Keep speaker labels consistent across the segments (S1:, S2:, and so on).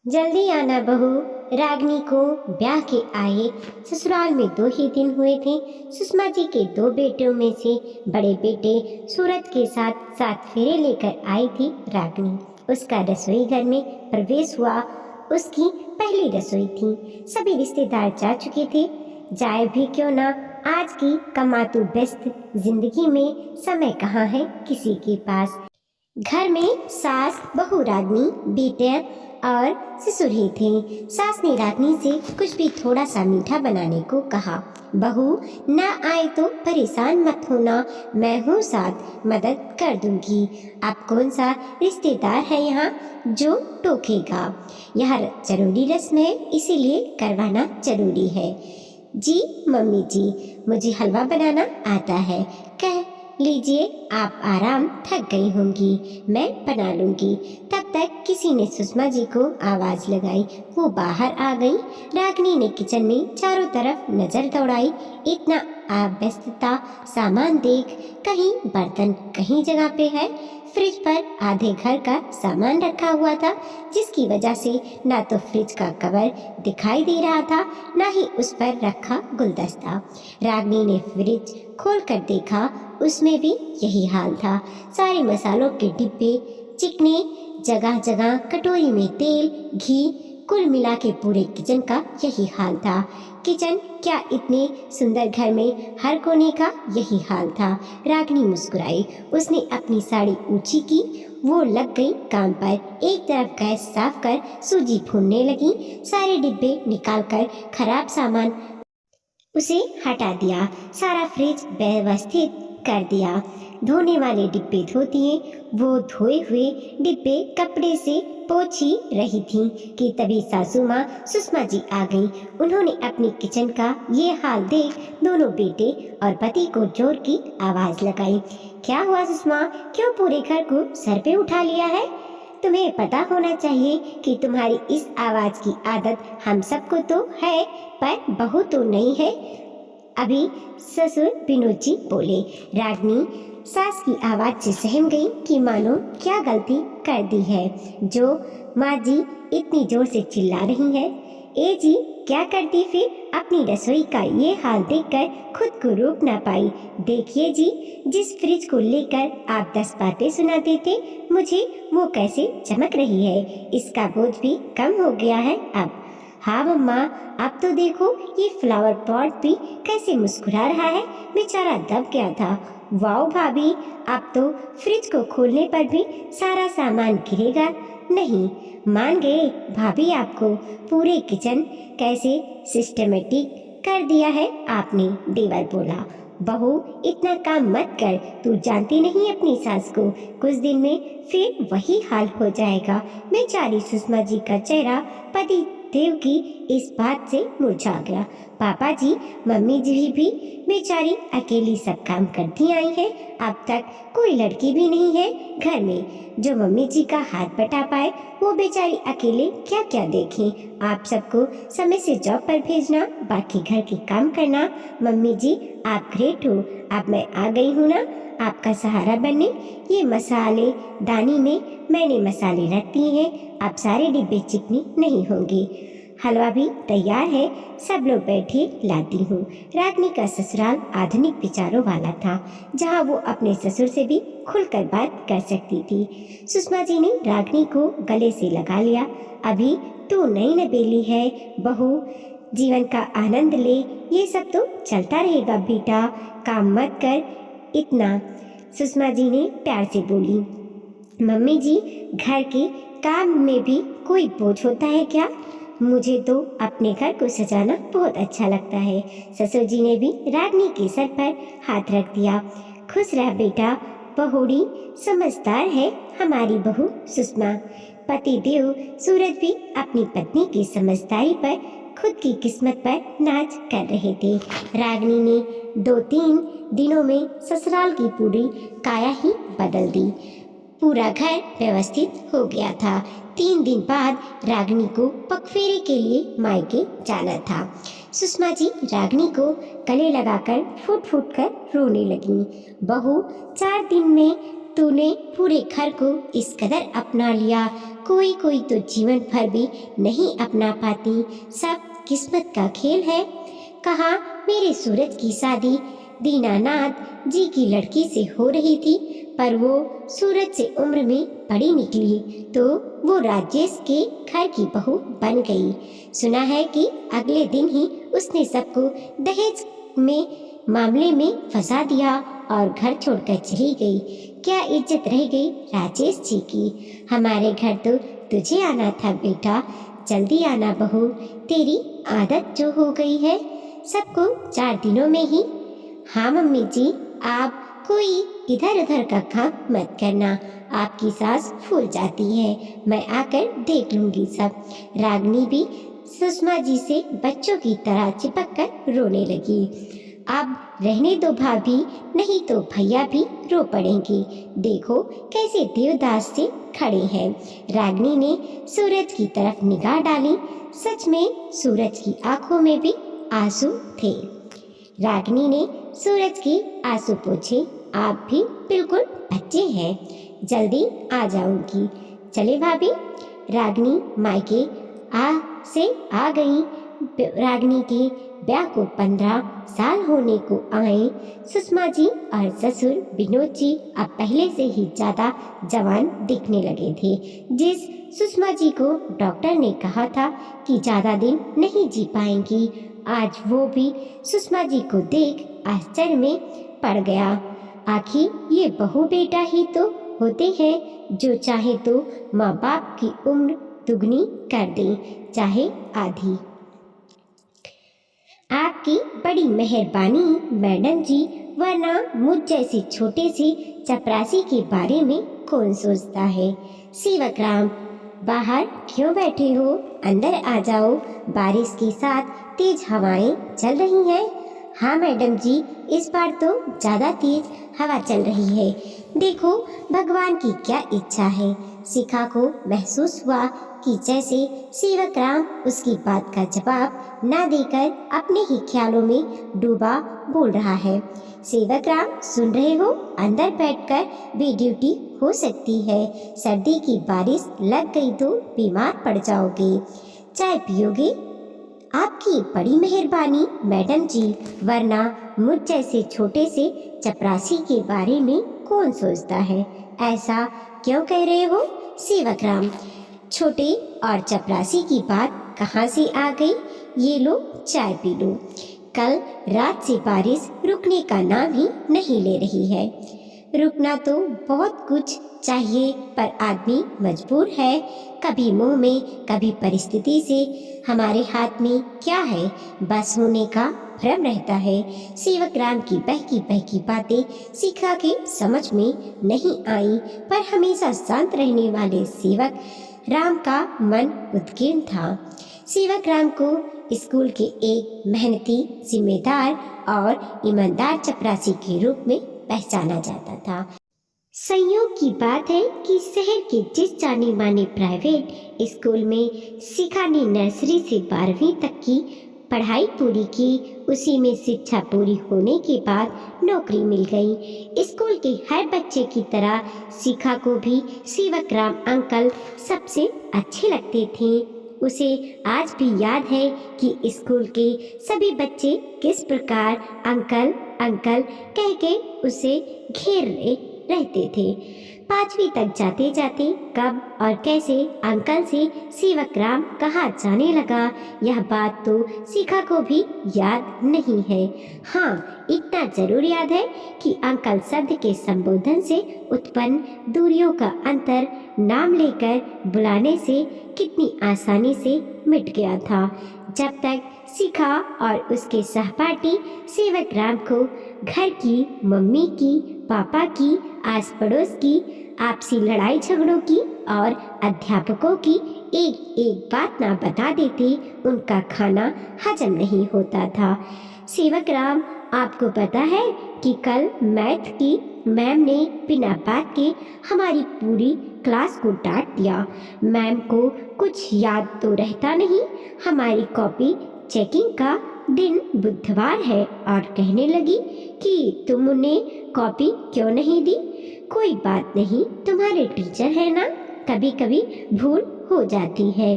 S1: जल्दी आना बहू। रागिनी को ब्याह के आए ससुराल में 2 ही दिन हुए थे। सुषमा जी के 2 बेटों में से बड़े बेटे सूरत के साथ 7 फेरे लेकर आई थी रागिनी। उसका रसोई घर में प्रवेश हुआ। उसकी पहली रसोई थी। सभी रिश्तेदार जा चुके थे। जाए भी क्यों ना, आज की कमातू व्यस्त जिंदगी में समय कहाँ है किसी के पास। घर में सास, बहू, रागिनी, बेटे और ससुर ही थे। सास ने रागिनी से कुछ भी थोड़ा सा मीठा बनाने को कहा। बहू ना आए तो परेशान मत होना, मैं हूँ साथ, मदद कर दूंगी। अब कौन सा रिश्तेदार है यहाँ जो टोकेगा। यह जरूरी रस्म है, इसीलिए करवाना जरूरी है। जी मम्मी जी, मुझे हलवा बनाना आता है। कह लीजिए, आप आराम, थक गई होंगी, मैं बना लूंगी। तब तक किसी ने सुषमा जी को आवाज लगाई। वो बाहर आ गई। रागिनी ने किचन में चारों तरफ नजर दौड़ाई। इतना व्यस्तता, सामान देख, कहीं बर्तन कहीं जगह पे है। फ्रिज पर आधे घर का सामान रखा हुआ था, जिसकी वजह से ना तो फ्रिज का कवर दिखाई दे रहा था, ना ही उस पर रखा गुलदस्ता। रागिनी ने फ्रिज खोल कर देखा, उसमें भी यही हाल था। सारे मसालों के डिब्बे चिकने, जगह जगह कटोरी में तेल, घी, कुल मिला के पूरे किचन का यही हाल था। किचन क्या, इतने सुंदर घर में हर कोने का यही हाल था। रागिनी मुस्कुराई। उसने अपनी साड़ी ऊंची की। वो लग गई काम पर। एक तरफ गैस साफ कर सूजी भूनने लगी। सारे डिब्बे निकालकर खराब सामान उसे हटा दिया। सारा फ्रिज व्यवस्थित कर दिया। धोने वाले डिब्बे धो दिए। वो धोए हुए डिब्बे कपड़े से पोंछी रही थी कि तभी सासू माँ सुषमा जी आ गईं। उन्होंने अपनी किचन का ये हाल देख दोनों बेटे और पति को जोर की आवाज लगाई। क्या हुआ सुषमा, क्यों पूरे घर को सर पे उठा लिया है? तुम्हें पता होना चाहिए कि तुम्हारी इस आवाज की आदत हम सबको तो है, पर बहू तो नहीं है। अभी ससुर विनोद जी बोले। रागिनी सास की आवाज से सहम गई कि मानो क्या गलती कर दी है जो माँ जी इतनी जोर से चिल्ला रही है। ए जी, क्या करती फिर? अपनी रसोई का ये हाल देखकर खुद को रोक ना पाई। देखिए जी, जिस फ्रिज को लेकर आप 10 बातें सुनाते थे, मुझे वो कैसे चमक रही है। इसका बोझ भी कम हो गया है अब। हाँ मम्मा, अब तो देखो ये फ्लावर पॉट भी कैसे मुस्कुरा रहा है, बेचारा दब गया था। वाओ भाभी, अब तो फ्रिज को खोलने पर भी सारा सामान गिरेगा नहीं। मान गए भाभी आपको। पूरे किचन कैसे सिस्टमेटिक कर दिया है आपने, देवर बोला। बहू इतना काम मत कर, तू जानती नहीं अपनी सास को, कुछ दिन में फिर वही हाल हो जाएगा। बेचारी सुषमा जी का चेहरा पति देव की इस बात से मुरझा गया। पापा जी, मम्मी जी भी बेचारी अकेली सब काम करती आई है। अब तक कोई लड़की भी नहीं है घर में जो मम्मी जी का हाथ बटा पाए। वो बेचारी अकेले क्या क्या देखें। आप सबको समय से जॉब पर भेजना, बाकी घर के काम करना। मम्मी जी आप ग्रेट हो। अब मैं आ गई हूँ ना आपका सहारा बनने। ये मसाले दानी में मैंने मसाले रख दिए हैं, अब सारे डिब्बे चिकने नहीं होंगे। हलवा भी तैयार है, सब लोग बैठे, लाती हूँ। रागिनी का ससुराल आधुनिक विचारों वाला था, जहाँ वो अपने ससुर से भी खुलकर बात कर सकती थी। सुषमा जी ने रागिनी को गले से लगा लिया। अभी तू नई नवेली है बहू, जीवन का आनंद ले। ये सब तो चलता रहेगा बेटा, काम मत कर इतना, सुषमा जी ने प्यार से बोली। मम्मी जी, घर के काम में भी कोई बोझ होता है क्या? मुझे तो अपने घर को सजाना बहुत अच्छा लगता है। ससुर जी ने भी रागिनी के सर पर हाथ रख दिया। खुश रह बेटा, बहुड़ी समझदार है हमारी बहू सुषमा। पति देव सूरज भी अपनी पत्नी की समझदारी पर खुद की किस्मत पर नाच कर रहे थे। रागिनी ने 2-3 दिनों में ससुराल की पूरी काया ही बदल दी। पूरा घर व्यवस्थित हो गया था। 3 दिन बाद रागिनी को पगफेरे के लिए मायके जाना था। सुषमा जी रागिनी को गले लगाकर फूट फूट कर रोने लगी। बहू 4 दिन में तूने पूरे घर को इस कदर अपना लिया, कोई कोई तो जीवन भर भी नहीं अपना पाती, सब किस्मत का खेल है। कहा मेरे सूरज की शादी दीनानाथ जी की लड़की से हो रही थी, पर वो सूरज से उम्र में बड़ी निकली तो वो राजेश के घर की बहू बन गई। सुना है कि अगले दिन ही उसने सबको दहेज में मामले में फंसा दिया और घर छोड़कर चली गई। क्या इज्जत रह गई राजेश जी की। हमारे घर तो तुझे आना था बेटा, जल्दी आना बहू, तेरी आदत जो हो गई है सबको 4 दिनों में ही। हाँ मम्मी जी, आप कोई इधर उधर का काम मत करना, आपकी सांस फूल जाती है, मैं आकर देख लूंगी सब। रागिनी भी सुषमा जी से बच्चों की तरह चिपक कर रोने लगी। अब रहने दो भाभी, नहीं तो भैया भी रो पड़ेंगे, देखो कैसे देवदास से खड़े हैं। रागिनी ने सूरज की तरफ निगाह डाली, सच में सूरज की आंखों में भी आंसू थे। रागिनी ने सूरज के आंसू पोंछे, आप भी बिल्कुल बच्चे हैं, जल्दी आ जाऊंगी। चले भाभी। रागिनी मायके आ गई। रागिनी के ब्याह को 15 साल होने को आए। सुषमा जी और ससुर विनोद जी अब पहले से ही ज्यादा जवान दिखने लगे थे। जिस सुषमा जी को डॉक्टर ने कहा था कि ज्यादा दिन नहीं जी पाएंगी, आज वो भी सुषमा जी को देख आश्चर्य में पड़ गया। आखिर ये बहू बेटा ही तो होते हैं जो चाहे तो माँ बाप की उम्र दुगनी कर दें, चाहे आधी। आपकी बड़ी मेहरबानी मैडम जी, वरना मुझ जैसे छोटे से चपरासी के बारे में कौन सोचता है। सेवक राम, बाहर क्यों बैठे हो, अंदर आ जाओ, बारिश के साथ तेज हवाएं चल रही हैं। हाँ मैडम जी, इस बार तो ज्यादा तेज हवा चल रही है, देखो भगवान की क्या इच्छा है। शिखा को महसूस हुआ कि जैसे सेवक राम उसकी बात का जवाब ना देकर अपने ही ख्यालों में डूबा बोल रहा है। सेवक राम सुन रहे हो, अंदर बैठकर भी ड्यूटी हो सकती है, सर्दी की बारिश लग गई तो बीमार पड़ जाओगे। चाय पियोगे? आपकी बड़ी मेहरबानी मैडम जी, वरना मुझ जैसे छोटे से चपरासी के बारे में कौन सोचता है। ऐसा क्यों कह रहे हो सेवक राम, छोटे और चपरासी की बात कहाँ से आ गई। ये लो चाय पी लो, कल रात से बारिश रुकने का नाम ही नहीं ले रही है। रुकना तो बहुत कुछ चाहिए, पर आदमी मजबूर है, कभी मुंह में कभी परिस्थिति से। हमारे हाथ में क्या है, बस होने का भ्रम रहता है। सेवक राम की बहकी बहकी बातें शिखा के समझ में नहीं आई, पर हमेशा शांत रहने वाले सेवक राम का मन उद्विग्न था। सेवक राम को स्कूल के एक मेहनती, जिम्मेदार और ईमानदार चपरासी के रूप में पहचाना जाता था। संयोग की बात है कि शहर के जिस जाने माने प्राइवेट स्कूल में शिखा ने नर्सरी से 12वीं तक की पढ़ाई पूरी की, उसी में शिक्षा पूरी होने के बाद नौकरी मिल गई। स्कूल के हर बच्चे की तरह शिखा को भी सेवक राम अंकल सबसे अच्छे लगते थे। उसे आज भी याद है कि स्कूल के सभी बच्चे किस प्रकार अंकल अंकल कह के उसे घेरे रहते थे। 5वीं तक जाते जाते कब और कैसे अंकल से सेवक राम कहा जाने लगा, यह बात तो शिखा को भी याद नहीं है। हाँ, इतना जरूर याद है कि अंकल शब्द के संबोधन से उत्पन्न दूरियों का अंतर नाम लेकर बुलाने से कितनी आसानी से मिट गया था। जब तक शिखा और उसके सहपाठी सेवक राम को घर की, मम्मी की, पापा की, आस पड़ोस की, आपसी लड़ाई झगड़ों की और अध्यापकों की एक एक बात ना बता देते, उनका खाना हजम नहीं होता था। सेवक राम, आपको पता है कि कल मैथ की मैम ने बिना बात के हमारी पूरी क्लास को डांट दिया। मैम को कुछ याद तो रहता नहीं, हमारी कॉपी चेकिंग का दिन बुधवार है और कहने लगी कि तुम उन्हें कॉपी क्यों नहीं दी। कोई बात नहीं, तुम्हारे टीचर है ना, कभी कभी भूल हो जाती है।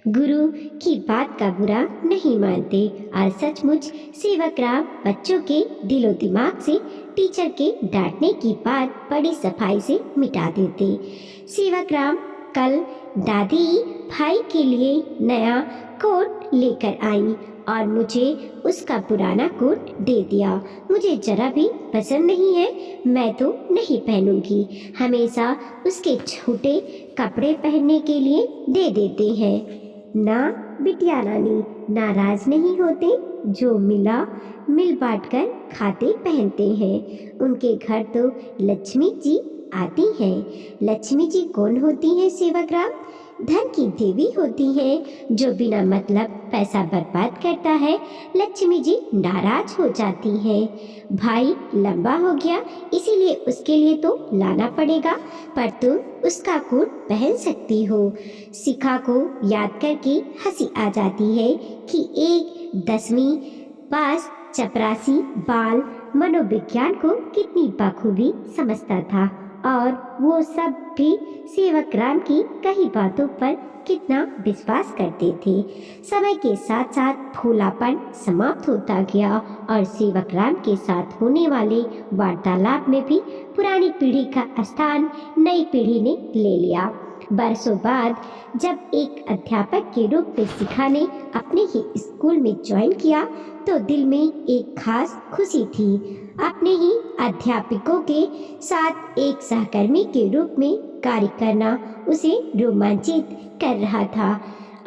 S1: गुरु की बात का बुरा नहीं मानते और सचमुच सेवकराम बच्चों के दिलो दिमाग से टीचर के डांटने की बात बड़ी सफाई से मिटा देते। सेवकराम कल दादी भाई के लिए नया कोट लेकर आई और मुझे उसका पुराना कोट दे दिया। मुझे जरा भी पसंद नहीं है, मैं तो नहीं पहनूंगी। हमेशा उसके छोटे कपड़े पहनने के लिए दे देते हैं। ना बिटिया रानी, नाराज नहीं होते, जो मिला मिल बांट कर खाते पहनते हैं। उनके घर तो लक्ष्मी जी आती हैं। लक्ष्मी जी कौन होती हैं सेवकराम? धन की देवी होती हैं, जो बिना मतलब पैसा बर्बाद करता है लक्ष्मी जी नाराज हो जाती हैं। भाई लंबा हो गया इसीलिए उसके लिए तो लाना पड़ेगा, पर तुम उसका कोट पहन सकती हो। शिखा को याद करके हंसी आ जाती है कि एक 10वीं पास चपरासी बाल मनोविज्ञान को कितनी बखूबी समझता था और वो सब भी सेवकराम की कई बातों पर कितना विश्वास करते थे। समय के साथ साथ भोलापन समाप्त होता गया और सेवकराम के साथ होने वाले वार्तालाप में भी पुरानी पीढ़ी का स्थान नई पीढ़ी ने ले लिया। बरसों बाद जब एक अध्यापक के रूप में शिखा ने अपने ही स्कूल में ज्वाइन किया तो दिल में एक खास खुशी थी। अपने ही अध्यापकों के साथ एक सहकर्मी के रूप में कार्य करना उसे रोमांचित कर रहा था।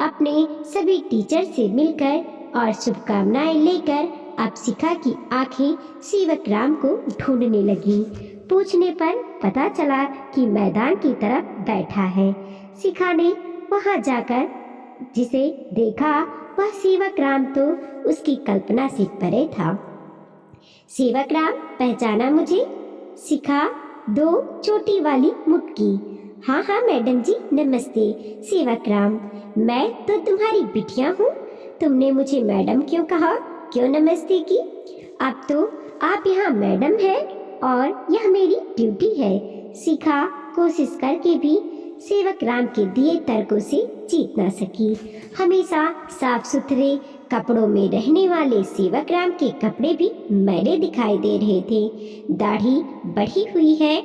S1: अपने सभी टीचर से मिलकर और शुभकामनाएं लेकर अब शिखा की आंखें सेवकराम को ढूंढने लगी। पूछने पर पता चला कि मैदान की तरफ बैठा है। शिखा ने वहां जाकर जिसे देखा वह सेवकराम तो उसकी कल्पना से परे था। सेवकराम पहचाना मुझे? शिखा दो चोटी वाली मुटकी। हाँ हाँ मैडम जी नमस्ते। सेवकराम मैं तो तुम्हारी बिटिया हूँ, तुमने मुझे मैडम क्यों कहा, क्यों नमस्ते की? अब तो आप यहाँ मैडम है और यह मेरी ड्यूटी है। शिखा कोशिश करके भी सेवकराम के दिए तर्कों से जीत ना सकी। हमेशा साफ सुथरे कपड़ों में रहने वाले सेवकराम के कपड़े भी मैले दिखाई दे रहे थे। दाढ़ी बढ़ी हुई है,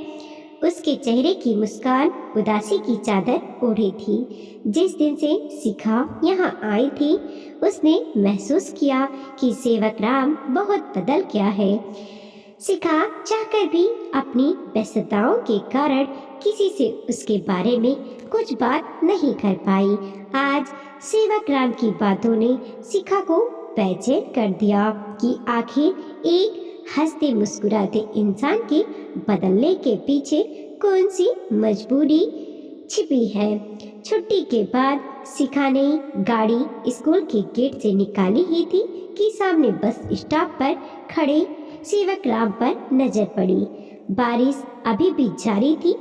S1: उसके चेहरे की मुस्कान उदासी की चादर ओढ़ी थी। जिस दिन से शिखा यहाँ आई थी उसने महसूस किया कि सेवकराम बहुत बदल गया है। शिखा चाहकर भी अपनी व्यस्तताओं के कारण किसी से उसके बारे में कुछ बात नहीं कर पाई। आज सेवकराम की बातों ने शिखा को बेचैन कर दिया कि आखिर एक हंसते मुस्कुराते इंसान के बदलने के पीछे कौन सी मजबूरी छिपी है। छुट्टी के बाद शिखा ने गाड़ी स्कूल के गेट से निकाली ही थी कि सामने बस स्टॉप पर खड़े सेवकराम पर नजर पड़ी। बारिश अभी भी जारी थी।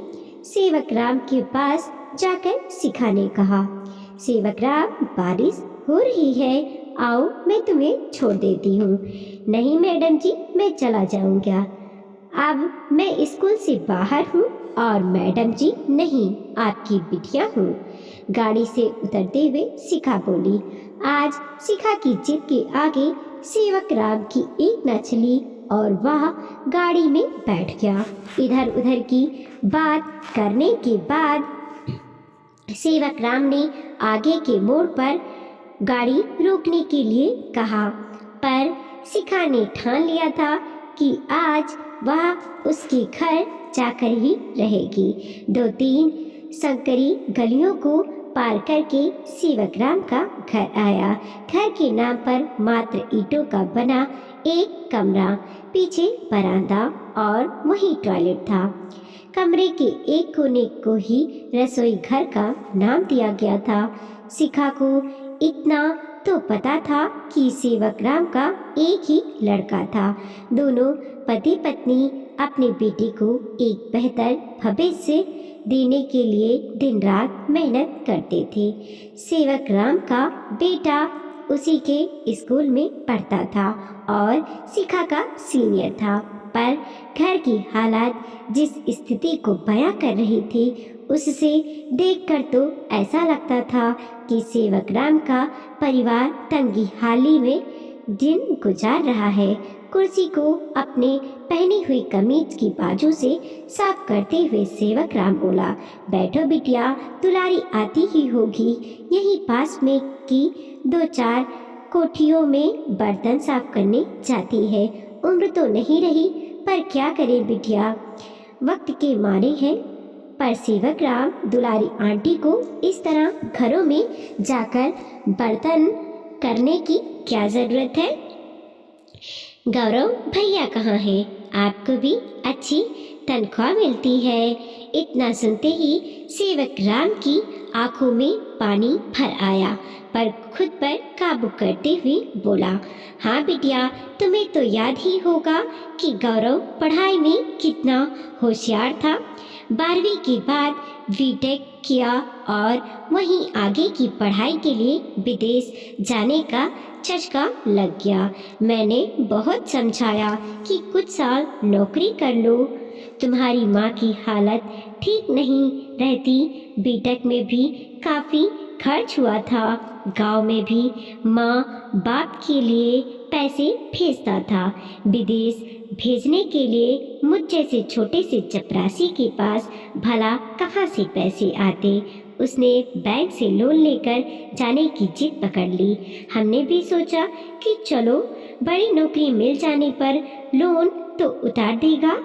S1: सेवकराम के पास जाकर शिखा ने कहा, सेवकराम बारिश हो रही है, आओ मैं तुम्हें छोड़ देती हूँ। नहीं मैडम जी मैं चला जाऊंगा, अब मैं स्कूल से बाहर हूँ और मैडम जी नहीं आपकी बिटिया हूँ। गाड़ी से उतरते हुए शिखा बोली। आज शिखा की जिद के आगे सेवकराम की एक न चली और वह गाड़ी में बैठ गया। इधर उधर की बात करने के बाद सेवकराम ने आगे के मोड़ पर गाड़ी रोकने के लिए कहा, पर शिखा ने ठान लिया था कि आज वह उसके घर जाकर ही रहेगी। 2-3 संकरी गलियों को पार करके सेवकराम का घर आया। घर के नाम पर मात्र ईंटों का बना एक कमरा, पीछे बरामदा और वही टॉयलेट था। कमरे के एक कोने को ही रसोई घर का नाम दिया गया था। शिखा को इतना तो पता था कि सेवकराम का एक ही लड़का था। दोनों पति पत्नी अपने बेटे को एक बेहतर भविष्य देने के लिए दिन रात मेहनत करते थे। सेवकराम का बेटा उसी के स्कूल में पढ़ता था और शिखा का सीनियर था, पर घर की हालात जिस स्थिति को बयां कर रही थी, उससे देखकर तो ऐसा लगता था कि सेवक राम का परिवार तंगी हाली में दिन गुजार रहा है। कुर्सी को अपने पहनी हुई कमीज की बाजू से साफ करते हुए सेवक राम बोला, बैठो बिटिया, दुलारी आती ही होगी। यहीं पास में की 2-4 कोठियों में बर्तन साफ करने जाती है। उम्र तो नहीं रही, पर क्या करे बिटिया, वक्त के मारे हैं। पर सेवक राम दुलारी आंटी को इस तरह घरों में जाकर बर्तन करने की क्या जरूरत है? गौरव भैया कहाँ हैं? आपको भी अच्छी तनख्वाह मिलती है। इतना सुनते ही सेवक राम की आंखों में पानी भर आया, पर खुद पर काबू करते हुए बोला, हाँ बिटिया, तुम्हें तो याद ही होगा कि गौरव पढ़ाई में कितना होशियार था। 12वीं के बाद बीटेक किया और वहीं आगे की पढ़ाई के लिए विदेश जाने का चस्का लग गया। मैंने बहुत समझाया कि कुछ साल नौकरी कर लो। तुम्हारी माँ की हालत ठीक नहीं रहती, बीटेक में भी काफ़ी खर्च हुआ था। गांव में भी माँ बाप के लिए पैसे भेजता था। विदेश भेजने के लिए मुझ जैसे छोटे से चपरासी के पास भला कहाँ से पैसे आते। उसने बैंक से लोन लेकर जाने की जिद पकड़ ली। हमने भी सोचा कि चलो बड़ी नौकरी मिल जाने पर लोन तो उतार देगा।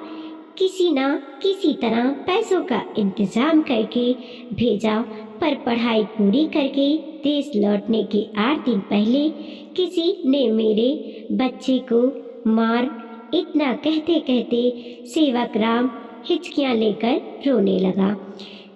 S1: किसी ना किसी तरह पैसों का इंतजाम करके भेजा, पर पढ़ाई पूरी करके देश लौटने के 8 दिन पहले किसी ने मेरे बच्चे को मार। इतना कहते कहते सेवक राम हिचकियां लेकर रोने लगा।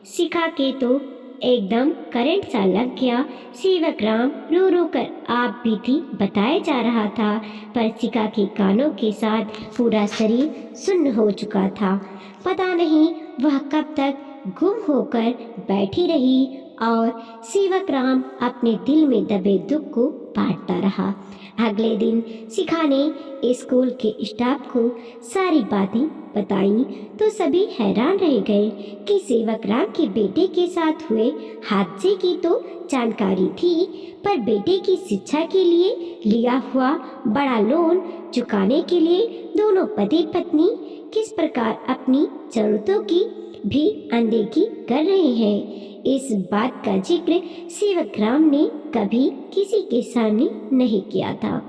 S1: शिखा के तो एकदम करंट सा लग गया। सेवक राम रो रो कर आप बीती बताया जा रहा था, पर शिखा के कानों के साथ पूरा शरीर सुन्न हो चुका था। पता नहीं वह कब तक गुम होकर बैठी रही और सेवक राम अपने दिल में दबे दुख को बांटता रहा। अगले दिन शिखा ने स्कूल के स्टाफ को सारी बातें बताई तो सभी हैरान रह गए कि सेवक राम के बेटे के साथ हुए हादसे की तो जानकारी थी, पर बेटे की शिक्षा के लिए लिया हुआ बड़ा लोन चुकाने के लिए दोनों पति पत्नी किस प्रकार अपनी जरूरतों की भी अनदेखी कर रहे हैं, इस बात का जिक्र सेवक राम ने कभी किसी के सामने नहीं किया था।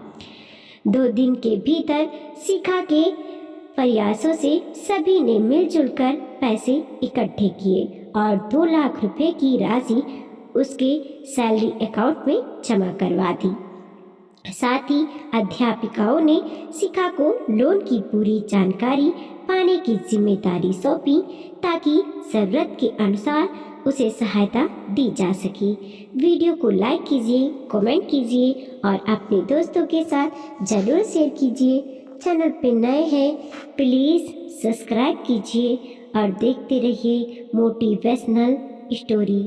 S1: 2 दिन के भीतर शिखा के प्रयासों से सभी ने मिलजुल कर पैसे इकट्ठे किए और 2 लाख रुपए की राशि उसके सैलरी अकाउंट में जमा करवा दी। साथ ही अध्यापिकाओं ने शिखा को लोन की पूरी जानकारी पाने की जिम्मेदारी सौंपी ताकि जरूरत के अनुसार उसे सहायता दी जा सके। वीडियो को लाइक कीजिए, कमेंट कीजिए और अपने दोस्तों के साथ जरूर शेयर कीजिए। चैनल पे नए हैं प्लीज़ सब्सक्राइब कीजिए और देखते रहिए मोटिवेशनल स्टोरी।